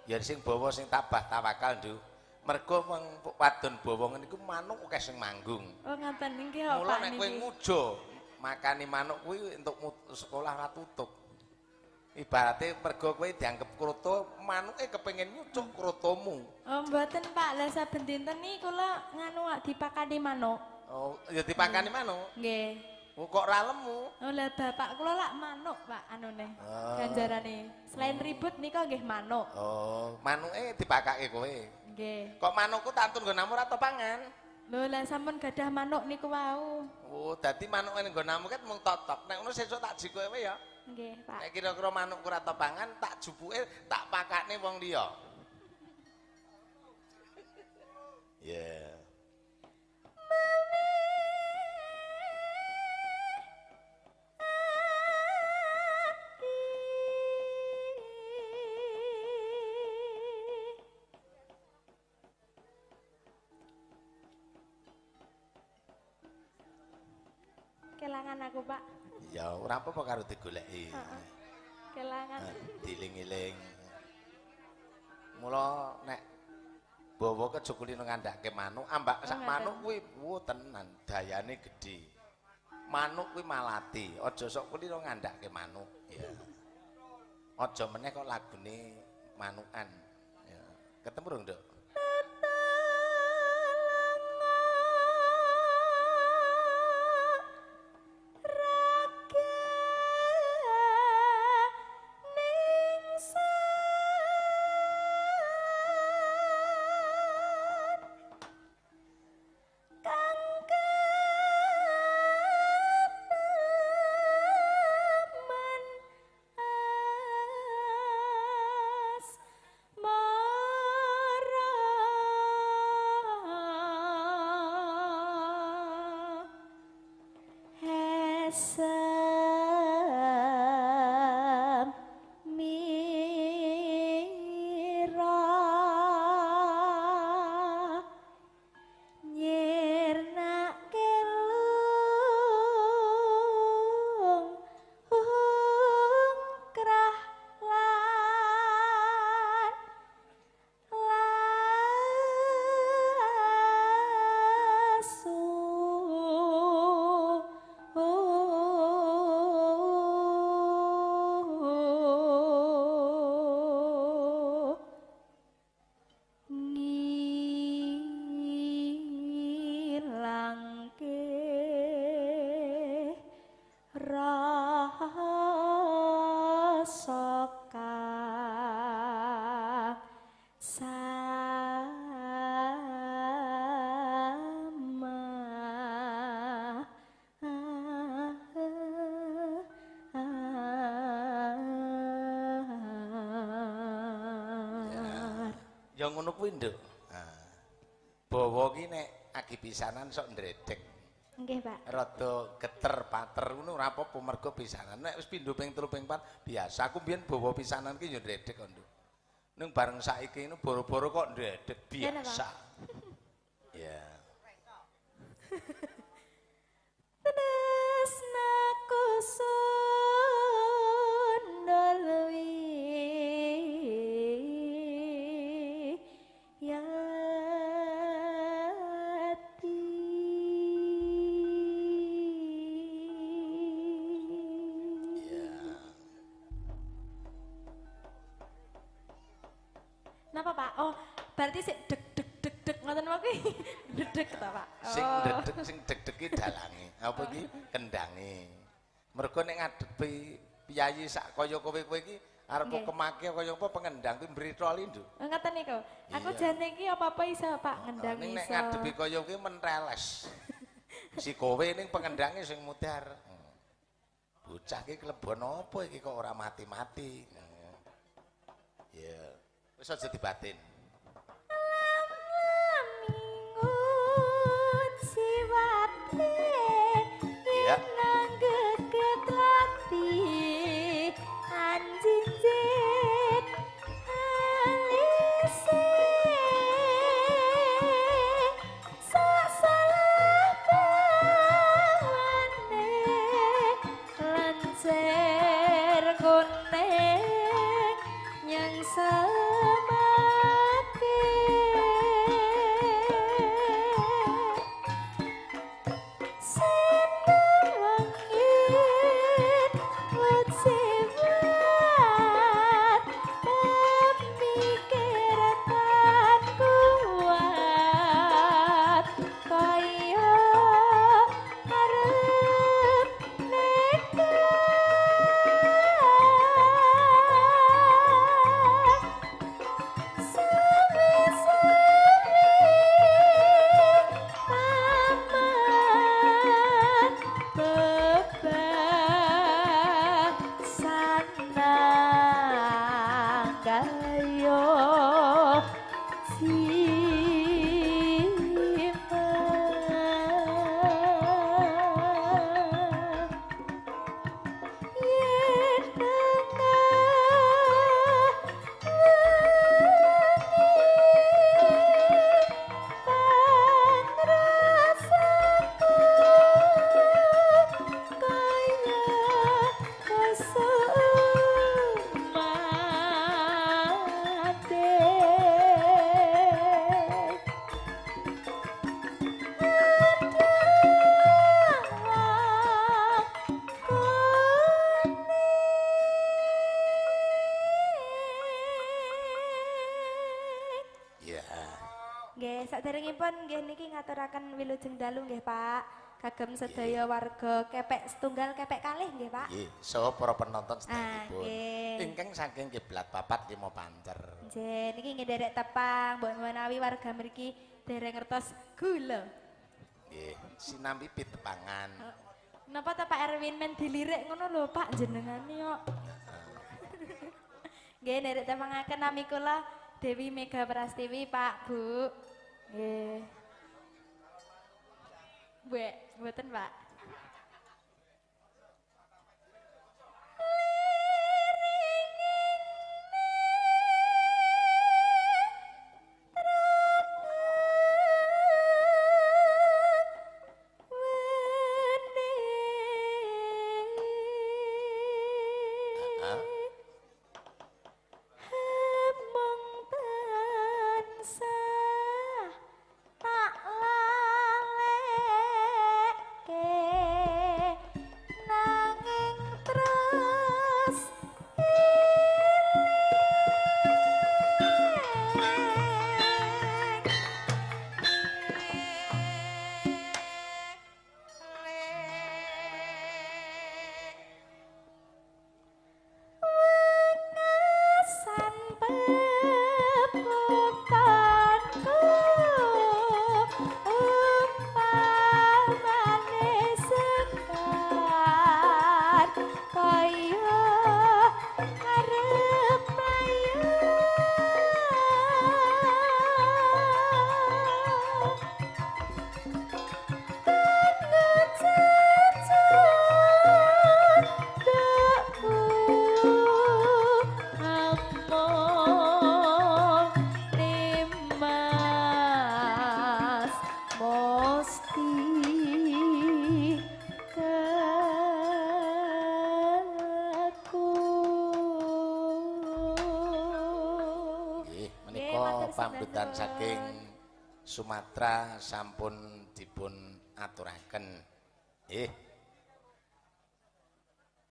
Ya sing bawa sing tabah tawakal, Nduk. Mergo wong wadon bawa niku manuk akeh sing manggung. Oh ngoten nggih kok Mula Pak nek kowe niki. ngujo makani manuk kuwi entuk sekolah ra tutup. Ibarate mergo kowe dianggep kroto, manuke kepengin nyucuk krotomu. Oh mboten Pak, lah saben dinten niki kula nganu dipakani manuk. Oh, ya dipakani manuk. Nggih. Oh, kok ra lemu? Oh lah bapak kula lak manuk Pak anune. Ganjarane. Selain ribut nika nggih manuk. Oh, manuke dipakake kowe. Nggih. Kok manukku tantun nggonamu ra pangan? Lho lah sampun gadah manuk niku wau. Oh, dadi manuke ning nggonamu ket mung totok. Nek ngono sesuk tak jiko kowe ya. Nggih, Pak. Nek kira-kira manukku ra pangan, tak jupuke tak pakakne wong liya. Yeah. Kelangan aku, Pak. Ya ora apa-apa karo digoleki. Kelangan. Diling-iling. Mula nek bawa kejukuli ngandhake manuk, ambak sak manuk kuwi tenan, dayane gedhe. Manuk kuwi malati, aja sok kuli ngandhake manuk, ya. Aja meneh kok lagune manukan. Ya. Ketemu rung, Nduk? Ya ngono kuwi, Nduk. Nah. Bawa ki nek agi pisanan sok ndredeg. Nggih, Pak. Rada geter pater ngono ora apa-apa mergo pisanan. Nek wis pindho ping 3 ping 4 biasa. Aku mbiyen bawa pisanan ki ya ndredeg kok, Nduk. Ning bareng saiki ini boro-boro kok ndredeg biasa. Ya. Tresnaku sundalwi Napa Pak? Oh, berarti sik deg deg deg deg ngoten wae kuwi. Dedeg ta, Pak? Sing dedeg sing deg-degi dalange. Apa iki? Kendange. Mergo nek ngadepi piyayi sak kaya kowe-kowe iki arep kemake kaya apa pengendang kuwi mbritoli, Nduk. Ngoten niku. Aku jane iki apa-apa iso, Pak, ngendang iso. Ning nek ngadepi kaya kuwi menteles. Si kowe ning pengendange sing mudhar. Bocah iki klebon apa iki kok ora mati-mati. Ya. Wis aja dibatin. Lamingut siwate nang geget lati anjinjit alise sasalah pawane lancer kuning yang sama Iya. Nggih, saderengipun nggih niki ngaturaken wilujeng dalu nggih Pak. Kagem sedaya warga kepek setunggal kepek kalih nggih Pak. Nggih, saha para penonton sedayapun. nggih. Ingkang saking kiblat papat 5 pancer. Nggih, niki nggih derek tepang, mbok menawi warga mriki dereng ngertos gula. Nggih, sinambi pitepangan. Napa ta Pak Erwin men dilirik ngono lho Pak jenengane kok. Nggih, derek tepangaken nami kula Dewi Mega Prastiwi Pak Bu. Nggih. Mboten Pak. Pambutan saking Sumatera sampun dipun aturaken.